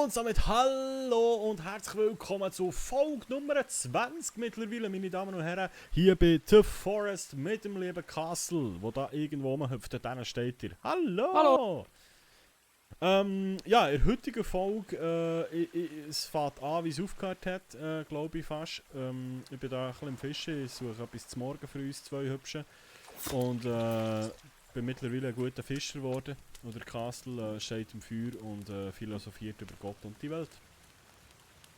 Und somit hallo und herzlich willkommen zu Folge Nummer 20 mittlerweile, meine Damen und Herren, hier bei The Forest mit dem lieben Castle, wo da irgendwo rumhüpft, dann steht ihr. Hallo! Hallo! Ja, in der heutigen Folge, es fängt an, wie es aufgehört hat, glaube ich fast. Ich bin da ein bisschen im Fischen, ich suche etwas zum Morgen für uns zwei Hübschen. Und bin mittlerweile ein guter Fischer geworden. Und der Castle steht im Feuer und philosophiert über Gott und die Welt.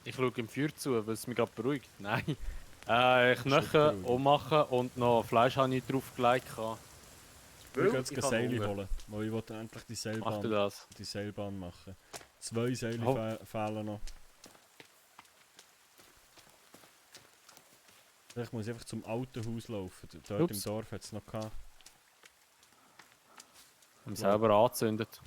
Ich schaue im Feuer zu, weil es mich gerade beruhigt. Nein. Knochen beruhigt. ummachen und noch Fleisch habe ich draufgelegt. Ich will jetzt ein Seil holen, weil ich wollte endlich Mach dir das. die Seilbahn machen. 2 Seile fehlen noch. Ich muss einfach zum alten Haus laufen. Dort im Dorf hat es noch gehabt. Haben selber angezündet.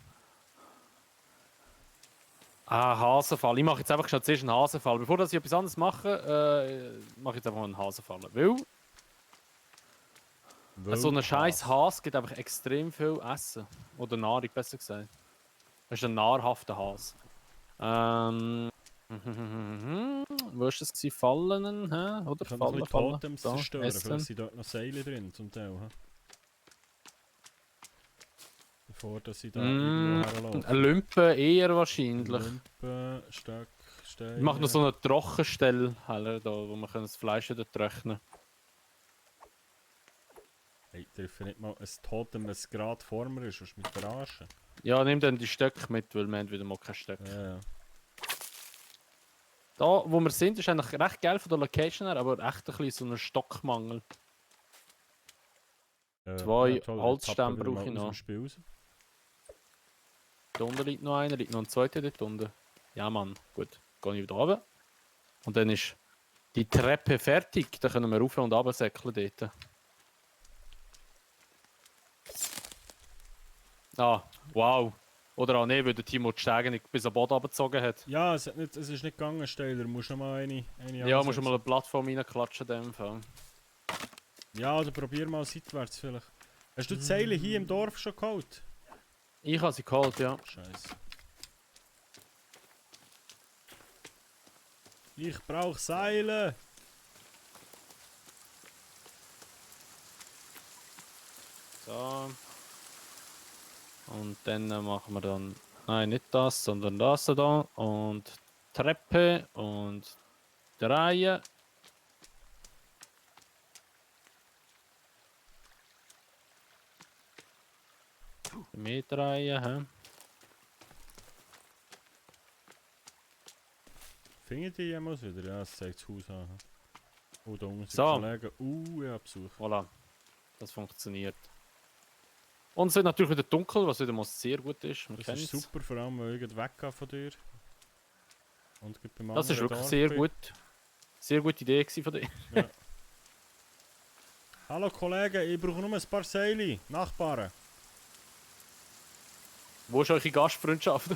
Ah, Hasenfall. Ich mache jetzt einfach schnell zuerst einen Hasenfall. Bevor ich etwas anderes mache, mache ich jetzt einfach mal einen Hasenfall. Weil so ein scheiß Hase gibt einfach extrem viel Essen. Oder Nahrung, besser gesagt. Das ist ein nahrhafter Hase. Wo ist das gewesen? Fallen? Hä? Oder ich kann Fallen? noch ein bisschen Totems zerstören, vielleicht sind dort noch Seile drin zum Teil. He? Bevor dass ich da irgendwo herlaufe. Ein Lümpen eher wahrscheinlich. Lümpen, Stöck, Steine. Ich mache noch so eine Trockenstelle, da, wo man das Fleisch wieder trocknen kann. Hey, darf ich nicht mal ein Totem, das gerade vor mir ist, willst du mich verarschen? Ja, nimm dann die Stöcke mit, weil wir haben wieder mal keine Stöcke. Ja. Da, wo wir sind, ist eigentlich recht geil von der Location her, aber echt ein bisschen so ein Stockmangel. 2 Holzstämme brauche ich noch. Da unten liegt noch einer, liegt noch ein zweiter dort unten. Ja Mann, gut. Gehe ich wieder runter. Und dann ist die Treppe fertig, dann können wir rauf und runter säckeln dort. Ah, wow. Oder auch nicht, weil der Timo die Stege nicht bis am Boden abgezogen hat. Ja, es ist nicht gegangen, Steiler. Du musst noch mal eine ja, musst du mal eine Plattform reinklatschen in dem Fall. Ja, oder probier mal seitwärts vielleicht. Hast du die Seile hier im Dorf schon geholt? Ich habe sie geholt, ja. Scheiße. Ich brauche Seile! So. Und dann machen wir dann, nein, nicht das, sondern das da. Und Treppe und Reihe. Mehr Reihe, hä? Findet ihr jemals wieder? Ja, es zeigt das Haus an. Oh, da unten sind So. Kollegen. Ja, Besuch. Voilà. Das funktioniert. Und es wird natürlich wieder dunkel, was wieder mal sehr gut ist. Das ist super, vor allem weil ich weggehe von dir. Und beim das ist wirklich sehr gut. Sehr gute Idee von dir. Ja. Hallo Kollegen, ich brauche nur ein paar Seile. Nachbarn. Wo ist eure Gastfreundschaft?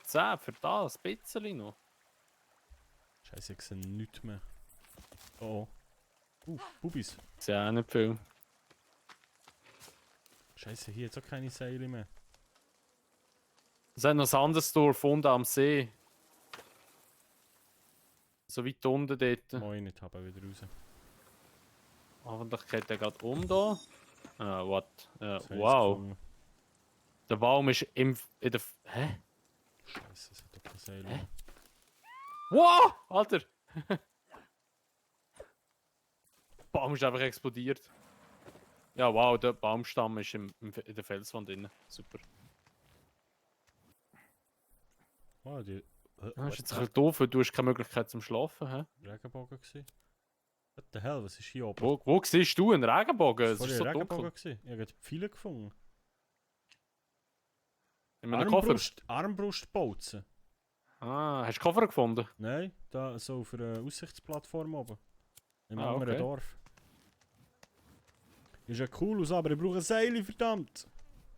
10 für das, ein bisschen noch. Scheiße, ich sehe nichts mehr. Oh. Bubis. Das ist ja auch nicht viel. Scheiße, hier jetzt auch keine Seile mehr. Es hat noch ein anderes Dorf unten am See. So weit unten dort. Moin, ich habe wieder raus. Hoffentlich geht der gerade da. What? Wow. Der Baum ist in der... Hä? Scheiße, es hat doch keine Seile mehr. Wow! Alter! Der Baum ist einfach explodiert. Ja, wow, der Baumstamm ist in der Felswand drin. Super. Wow, die... Das ist jetzt ein bisschen doof, weil du hast keine Möglichkeit zum Schlafen, hä? Regenbogen gewesen. What the hell, was ist hier oben? Wo siehst du einen Regenbogen? Es Das ist war so Regenbogen dunkel. gewesen. Ich habe viele gefunden. In meinem Koffer? Armbrustbolzen. Ah, hast du Koffer gefunden? Nein, da so auf einer Aussichtsplattform oben. Im Ah, anderen okay. Dorf. Ist ja cool aus, aber ich brauche ein Seil, verdammt!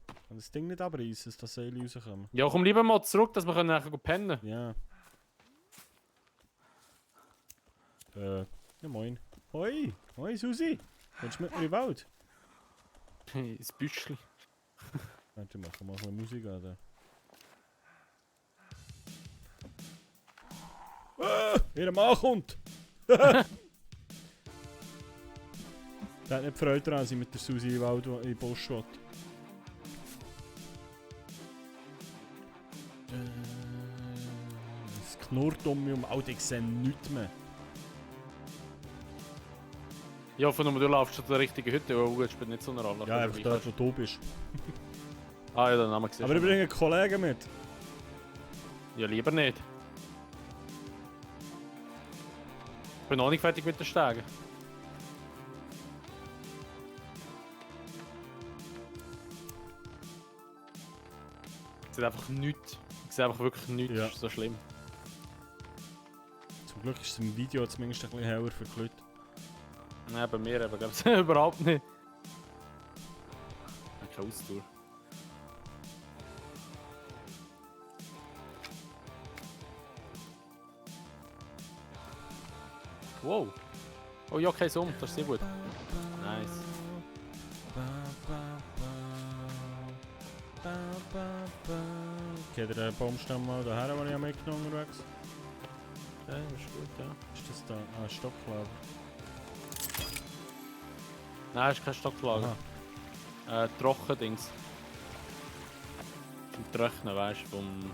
Ich kann das Ding nicht abreißen, dass das Seil rauskommt. Ja, komm lieber mal zurück, dass wir nachher pennen können. Ja. Ja, moin. Hoi! Hoi, Susi! Kommst du mit mir in den Wald? Ins Büschli. Warte, machen wir mal ein bisschen Musik an. Ihr Mann kommt! Der hat nicht Freude daran, dass ich mit der Susi in den Wald in den Busch will. Es knurrt um mich und ich sehe nichts mehr. Ich hoffe nur, du laufst zu der richtigen Hütte, weil gut spielt nicht so eine Rolle. Ja, einfach dort, wo du bist. Ah ja, dann haben wir gesehen. Aber ich bringe einen Kollegen mit. Ja, lieber nicht. Ich bin noch nicht fertig mit den Stegen. Ich sehe einfach nichts. Ich sehe einfach wirklich nichts. Ja. Das ist so schlimm. Zum Glück ist es im Video zumindest ein bisschen heller für die Leute. Nein, bei mir eben, glaube ich, überhaupt nicht. Ich habe keine Ausdauer. Wow. Oh ja, kein Sumpf, das ist sehr gut. Nice. Okay, der Baumstamm mal daher, den ich mitgenommen unterwegs. Ja, das ist gut, ja. Ist das da? Ah, Stocklager. Nein, das ist kein Stocklager. Trockendings. Zum Trocknen, weißt du, vom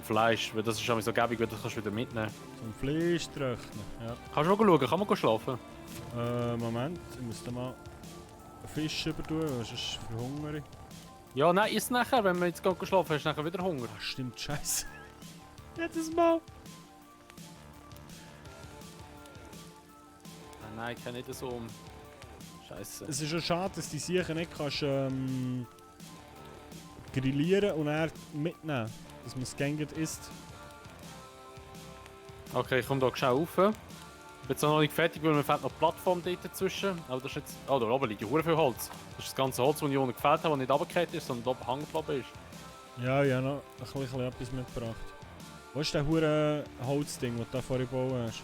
Fleisch. Weil das ist schon so gäbig, weil das kannst du wieder mitnehmen. Zum Fleisch trocknen, ja. Kannst du auch schauen, kann man schlafen? Moment, ich muss da mal einen Fisch übertun, weil sonst verhungere ich. Ja, nein, ist nachher, wenn wir jetzt gehen schlafen, hast du nachher wieder Hunger. Ah, stimmt, scheiße. Jedes Mal. Ah, nein, ich kann nicht so um. Scheiße. Es ist schon schade, dass die Sicher nicht kannst, grillieren und dann mitnehmen. Dass man es gängig isst. Okay, ich komme hier schnell rauf. Ich bin jetzt noch nicht fertig, weil mir fehlt noch die Plattform dort dazwischen. Aber das ist jetzt... Oh, da oben liegt ja verdammt viel Holz. Das ist das ganze Holz, das ich unten gefällt habe, das nicht runtergefallen ist, sondern oben hängen geblieben ist. Ja, ich habe noch ein bisschen etwas mitgebracht. Wo ist der hure Holzding, das du da vorhin gebaut hast?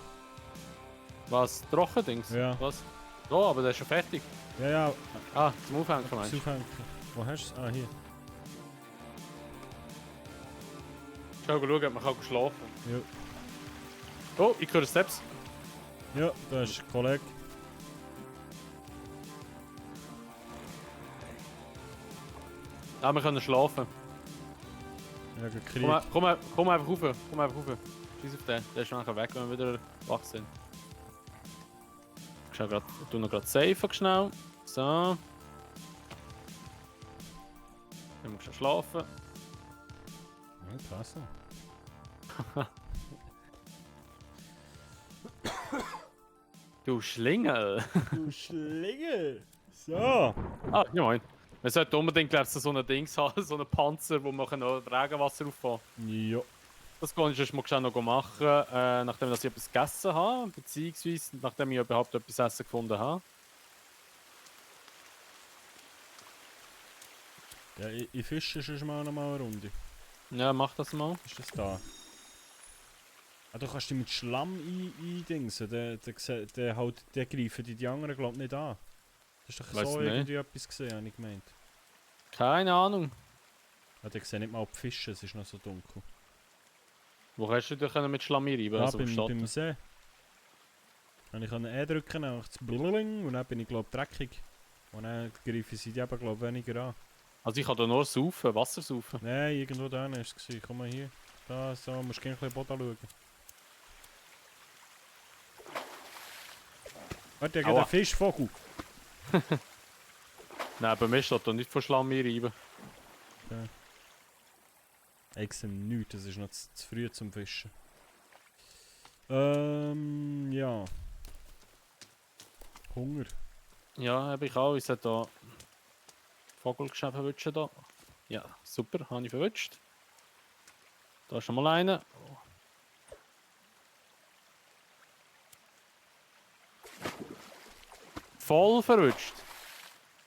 Was? Trockendings? Ja. Was? Ja, aber der ist schon fertig. Ja, ja. Ah, zum Aufhängen meinst du? Aufhängen. Wo hast du es? Ah, hier. Schau schauen, ob man kann schlafen. Ja. Oh, ich höre Steps. Ja, da ist ein Kollege. Ja, wir können schlafen. Ja, gekriegt. Komm einfach rauf. Komm einfach rauf. Scheiß auf den. Der ist nachher weg, wenn wir wieder wach sind. Ich tu noch gerade safe schnell. So. Dann musst du schlafen. Ja, krass. Du Schlingel. Du Schlingel! So! Ah, ja moin. Man sollte unbedingt glaub, so ein Dings haben, so einen Panzer, wo man noch Regenwasser auffahren kann. Ja. Das kann ich sonst mal schnell noch machen, nachdem ich etwas gegessen habe, beziehungsweise nachdem ich überhaupt etwas Essen gefunden habe. Ja, ich fische schon mal noch mal eine Runde. Ja, mach das mal. Ist das da? Ah, du kannst dich mit Schlamm eindingsen. Der greifen die anderen glaub nicht an. Das ist doch Weiss so nicht. irgendwie etwas gesehen, habe ich gemeint. Keine Ahnung. Ah, der sieht nicht mal die Fische, es ist noch so dunkel. Wo hast du dich mit Schlamm reiben? Ja, Also beim See. Und ich kann E drücken, dann macht es blulling und dann bin ich glaub dreckig. Und dann greifen sie die eben glaub weniger an. Also ich kann da nur saufen, Wasser saufen. Nein, irgendwo da war es. Komm mal hier. Da, so, musst du gerne ein bisschen Boden schauen. Warte, ich habe einen Fischvogel. Nein, bei mir steht da nicht von Schlamm reiben. Okay. Ich sehe nichts, das ist noch zu früh zum Fischen. Ja. Hunger. Ja, habe ich auch. Ich sollte da Vogelgeschäft verwischen da. Ja, super, habe ich verwünscht. Da ist schon mal einer. Voll verwünscht.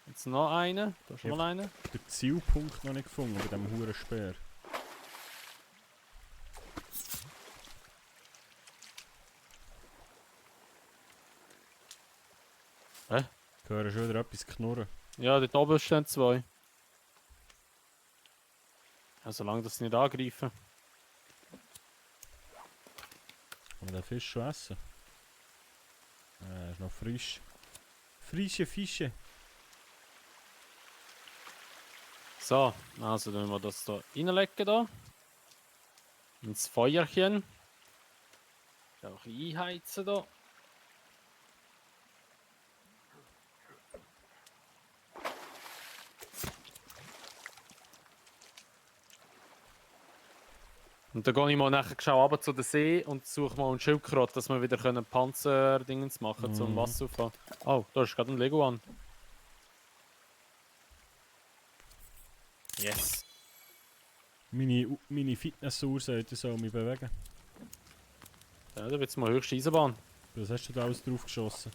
Jetzt noch einer. Da ist schon mal einer. Den Zielpunkt noch nicht gefunden bei diesem huren Speer. Hä? Ich höre schon wieder etwas knurren. Ja, dort oben stehen 2. Ja, solange das nicht angreifen. Kann man den Fisch schon essen? Er ist noch frisch. Frische Fische. So, also dann wir das hier reinlegen da. Ins Feuerchen. Auch ein bisschen einheizen da. Und dann gehe ich mal nachher schau runter zu den See und suche mal einen Schildkröte, dass wir wieder Panzerdingens machen können, zum Wasser auffahren. Oh, da ist gerade ein Leguan. Yes. Meine Fitnessuhr sollte soll mich bewegen. Ja, da wird es mal höchste Eisenbahn. Was hast du da alles drauf geschossen?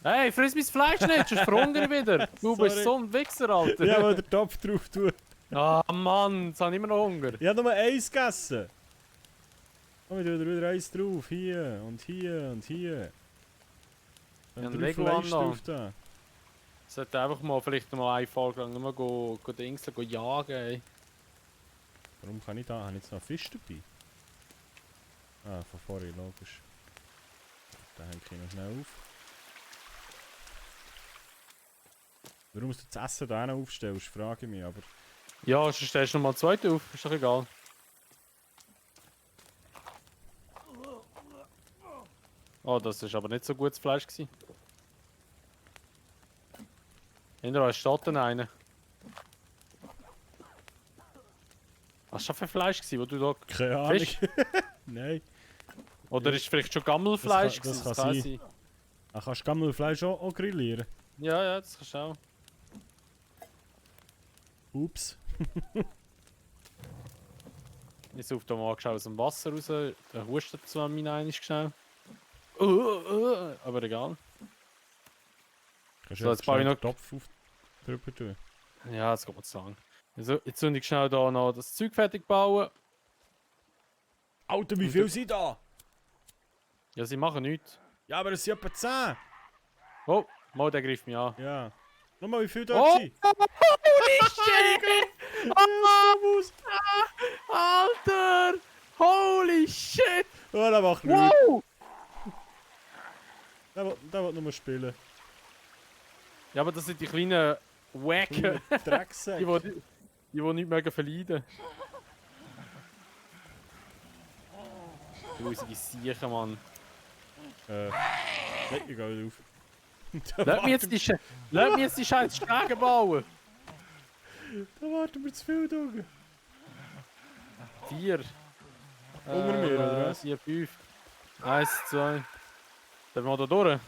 Hey, friss mein Fleisch nicht, sonst verhungere ich wieder. Du bist Sorry. so ein Wichser, Alter. Ja, weil der Topf drauf tut. Ah, Mann, jetzt habe ich immer noch Hunger. Ich habe nur eins gegessen. Oh, ich tue wieder eins drauf. Hier und hier und hier. Ja, Dann ein drei Leguan Fleisch da. drauf da. Ich sollte einfach mal vielleicht mal eine Folge lang nur go Dingseln, go jagen, ey. Warum kann ich da? Habe ich jetzt noch Fisch dabei? Ah, von vorhin, logisch. Da hänge ich noch schnell auf. Warum du das Essen da noch aufstellst, frage ich mich, aber... Ja, sonst stellst du noch mal 2 auf, ist doch egal. Oh, das ist aber nicht so gutes Fleisch gewesen. Hinter euch steht dann einer. Was war für Fleisch gewesen, wo du da... Keine Ahnung. Fisch? Nein. Oder ist vielleicht schon Gammelfleisch Das gewesen? kann sein. Ach, kannst du Gammelfleisch auch grillieren? Ja, ja, das kannst du auch. Ups. Ich suche da mal aus dem Wasser raus. Der hustet zwar meine einiges schnell. Aber egal. Kannst So, du jetzt baue ich noch- den Topf auf drüber tun? Ja, das kann man sagen. Also, jetzt soll ich schnell da noch das Zeug fertig bauen. Alter, wie viel sind da? Ja, sie machen nichts. Ja, aber es sind etwa 10. Oh, mal der greift mich an. Ja. Nochmal, wie viel da Oh! sind? Holy shit! Alter! Holy shit! Oh, der macht nichts. Wow! Der will nur spielen. Ja, aber das sind die kleinen Wacken, Drecksack. die nicht mögen verleiden. Grusige Siechen, Mann. Nein, ich gehe wieder auf. Lass mich jetzt die scheiß Schräge bauen! Da warten wir zu viel, Junge. 4. Unter mir, oder was? 4, 5. 1, 2. Dann wir da durch.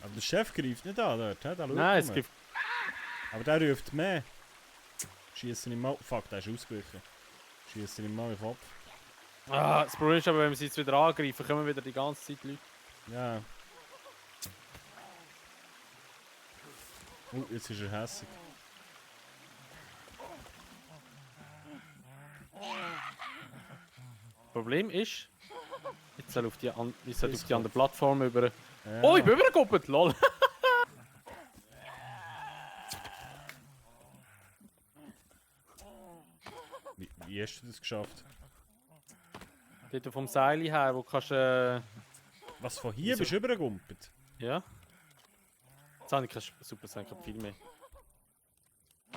Aber der Chef greift nicht an dort, hä? Der schaut Nein, es nur. gibt. Aber der ruft mehr. Schießen ihm mal... Fuck, der ist ausgewichen. Schießen ihm mal in den Kopf. Ah, das Problem ist aber, wenn wir sie jetzt wieder angreifen, kommen wieder die ganze Zeit Leute. Ja. Jetzt ist er hässig. Problem ist, jetzt soll auf die, ich soll auf die andere Plattform über. Ja. Oh, ich bin übergekoppelt, lol. Wie hast du das geschafft? Dort vom Seil her, wo kannst Was, von hier Wieso? bist du übergegumpelt? ja. Jetzt habe ich kein super sein, ich habe viel mehr.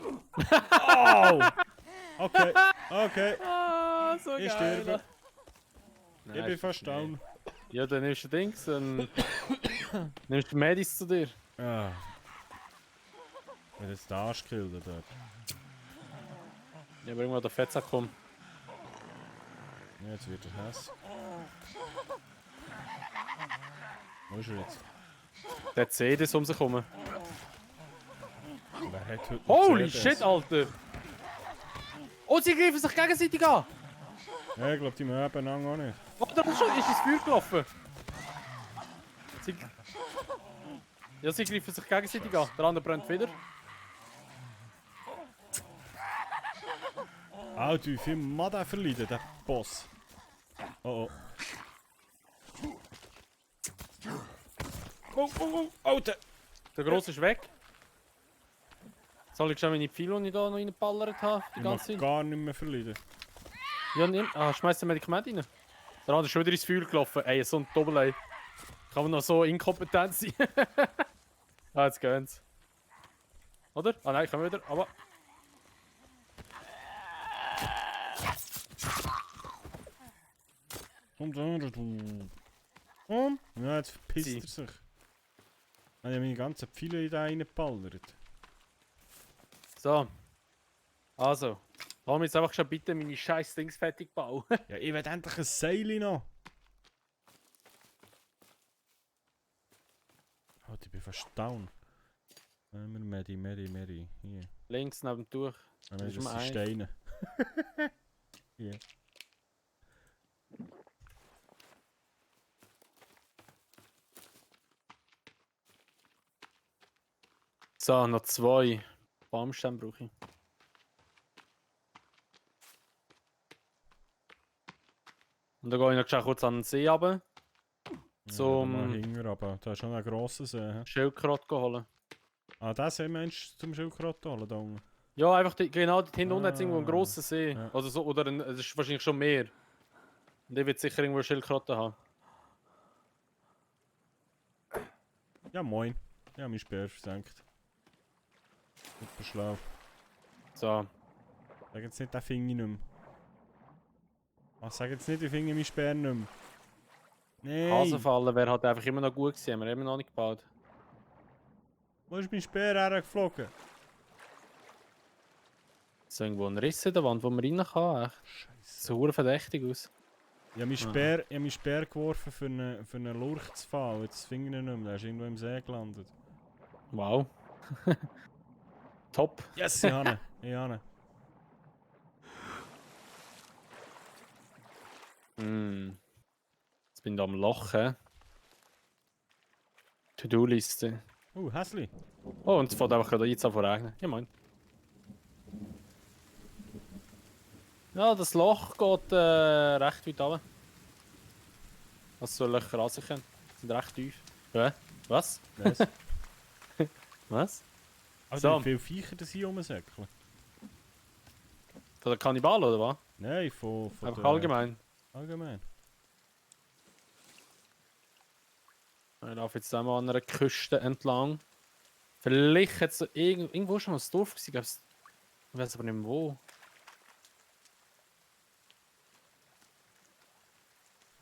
Oh! Okay, okay. Ah, so Ich geil. sterbe. Nein, Ich bin ist fast nicht. down. Ja, dann nimmst du Dings, dann nimmst du Medis zu dir. Ah. Wenn jetzt der Arsch killt dort. Ja, bring mal den Fettsack kommen. Ja, jetzt wird er hässig. Wo ist er jetzt? Der hat CDs um sich herum. Wer hat heute noch Holy CDs? shit, Alter! Oh, sie greifen sich gegenseitig an! Ja, ich glaube, die mögen einander auch nicht. Oh, da ist schon ins Feuer gelaufen! Sie... Ja, sie greifen sich gegenseitig an. Der andere brennt wieder. Alter, wie viel Mann der verleidet, der Boss. Oh oh. oh, Alter! Der Grosse ist weg. Soll ich schon meine Pfeile, die ich da noch reingeballert habe? Die Ich ganze mag Zeit? gar nicht mehr verlieren. Ja, nimm. Ah, schmeiß ein Medikament rein. Der andere ist schon wieder ins Feuer gelaufen. Ey, so ein Doppel-Ey. Kann man noch so inkompetent sein? Ah, jetzt gehen's. Oder? Ah nein, können wir wieder. Aber. Und du. Und? Ja, jetzt verpisst er sich. Ich habe meine ganzen Pfeile in da reingeballert. So. Also. Lass mich jetzt einfach schon bitte meine scheiß Dings fertig bauen. Ja, ich will endlich ein Seil noch. Oh, ich bin fast down. Meri. Hier. Links neben dem Tuch. Ah, nein, Das das ist sind mir Steine. Hier. So, noch 2 Baumstämme brauche ich. Und dann gehe ich noch schnell kurz an den See runter. Zum Hinger, aber da ist schon ein grosser See. He? Schildkröte holen. Ah, den See meinst du zum Schildkröte holen da unten? Ja, einfach genau dort hinten unten hat es irgendwo einen Ah, grossen See. ja. Oder so, oder es ist wahrscheinlich schon mehr. Und der wird sicher irgendwo Schildkröte haben. Ja, moin. Ja, mein Speer versenkt. Super schlau. So. Sag jetzt nicht den Finger nicht mehr. Ah, sag jetzt nicht, ich finde mein Speer nicht mehr. Nein! Hasenfallen wäre halt einfach immer noch gut gewesen, haben wir immer noch nicht gebaut. Wo ist mein Speer hergeflogen? Ist irgendwo ein Riss in der Wand, wo man rein kann? Echt? Scheiße. So hure verdächtig aus. Ich habe meinen Speer geworfen für einen Lurch zu fallen. Jetzt finde ich ihn nicht mehr. Der ist irgendwo im See gelandet. Wow. Top. Yes, ich habe ihn. Ich habe ihn. Jetzt bin ich da am Loch, hä? To-Do-Liste. Häsli. Oh, und es fängt einfach gerade jetzt an zu regnen. Ja, moin. Ja, das Loch geht recht weit runter. Was so Löcher an sich haben. Sind recht tief. Was? Was? Was? Also So. wie viele Viecher das hier rumsäckeln? Von der Kannibal oder was? Nein, von Einfach der... allgemein. Allgemein. Ich laufe jetzt einmal an einer Küste entlang. Vielleicht hat es irgendwo schon mal ein Dorf gewesen, glaub's. Ich weiß aber nicht mehr wo.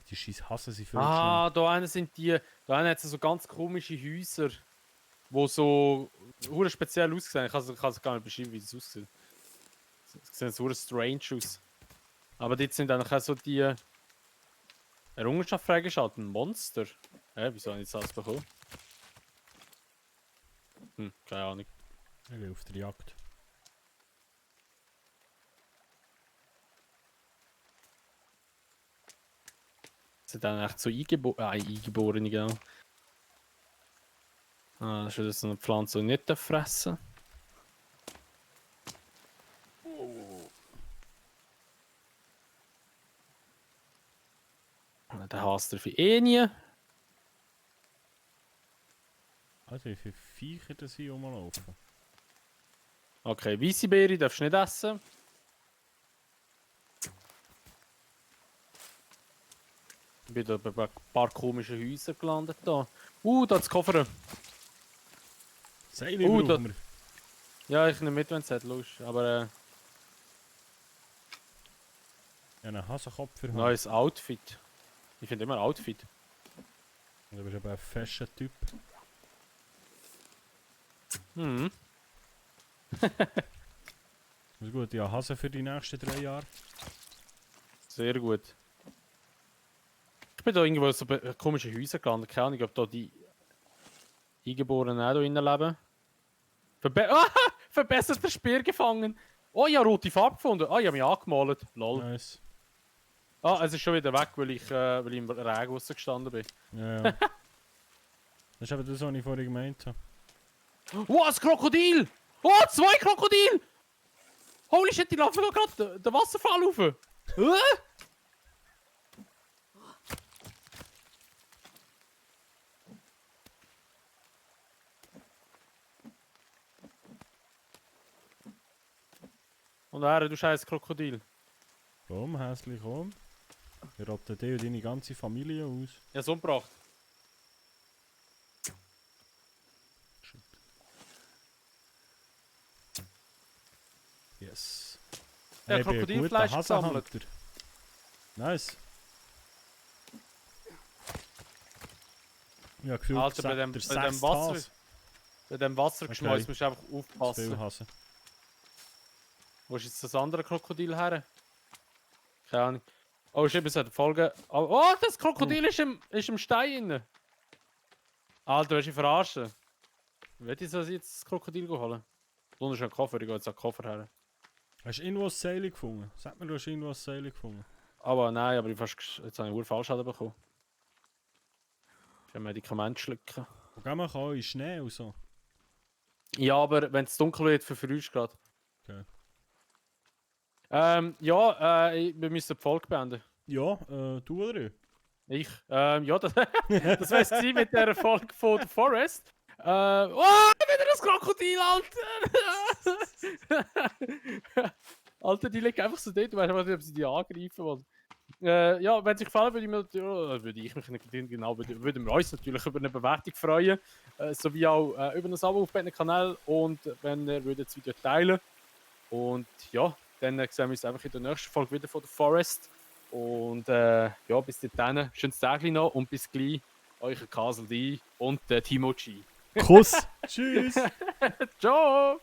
Die scheiß Hasen sind viel Ah, da hinten sind die. Da hinten hat es so ganz komische Häuser, die so hure speziell aussehen. Ich kann es gar nicht beschreiben, wie das aussieht. Es sieht so strange aus. Aber dort sind dann auch so die Errungenschaft freigeschaltet. Ein Monster. Wieso habe ich das alles bekommen? Keine Ahnung. Ich will auf der Jagd. Sind dann echt so Eingeborene, genau. Ah, das ist wieder so eine Pflanze, die ich nicht fressen darf. Der hasst er für nie. Also wie viele Viecher das hier rumlaufen? Okay, weisse Beere darfst du nicht essen. Ich bin da bei ein paar komischen Häusern gelandet. Da hat es Koffer. Seil da- brauchen wir. Ja, ich nehme mit, wenn es hat Lust. Aber Ja, einen Hasenkopf für Hand. neues Outfit. Ich finde immer Outfit. Du bist aber ein fescher Typ. Mhm. Ist gut, ja, Hase für die nächsten 3 Jahre. Sehr gut. Ich bin da irgendwo so bei komischen Häusern gelandet. Keine Ahnung, ob da die Eingeborenen auch da drinnen leben. Verbesserter Speer gefangen. Oh, ich habe rote Farbe gefunden. Ah, ich habe mich angemalt. Lol. Nice. Ah, es ist schon wieder weg, weil ich im Regen rausgestanden bin. Ja, ja. Das ist eben das, was ich vorhin gemeint habe. Oh, ein Krokodil! Oh, 2 Krokodil! Holy shit, die laufen da gerade den Wasserfall rauf. Und er, du scheiß Krokodil. Komm, hässlich, komm. Wir rotten dich und deine ganze Familie aus. Ja, so umgebracht. Shit. Yes. Ja, ich bin ein guter Krokodilfleisch gesammelt. Hasenhunter. Nice. Ja, gefühlt Alter, bei dem Wasser. Hase. Bei dem Wassergeschmeiß Okay. musst du einfach Zu viel aufpassen. Hase. Wo ist jetzt das andere Krokodil her? Keine Ahnung. Oh, ist eben so eine Folge. Oh, das Krokodil ist im Stein drin. Alter, willst du mich verarschen? Will ich so jetzt das Krokodil holen? Du hast einen Koffer, ich gehe jetzt an den Koffer her. Hast du irgendwo ein Seil gefunden? Sag mir, du hast irgendwo ein Seil gefunden. Aber nein, aber jetzt habe ich einen Fallschaden bekommen. Ich habe Medikamente schlucken. Wo gehen wir auch in Schnee und so? Ja, aber wenn es dunkel wird, verfrühst du gerade. Okay. Wir müssen die Folge beenden. Ja, du oder ich? Ich? Ja, das wäre es mit der Folge von The Forest. Wieder das Krokodil, Alter! Alter, die liegt einfach so dort, du weißt einfach nicht, ob sie die angreifen wollen. Ja, wenn es euch gefallen würden wir uns natürlich über eine Bewertung freuen. Sowie auch über ein Abo auf beiden Kanal und wenn ihr das Video teilen. Und ja, dann sehen wir uns einfach in der nächsten Folge wieder von The Forest. Und ja, bis dahin, schönes Tag noch und bis gleich, euer Castle D und Timo G. Kuss! Tschüss! Ciao!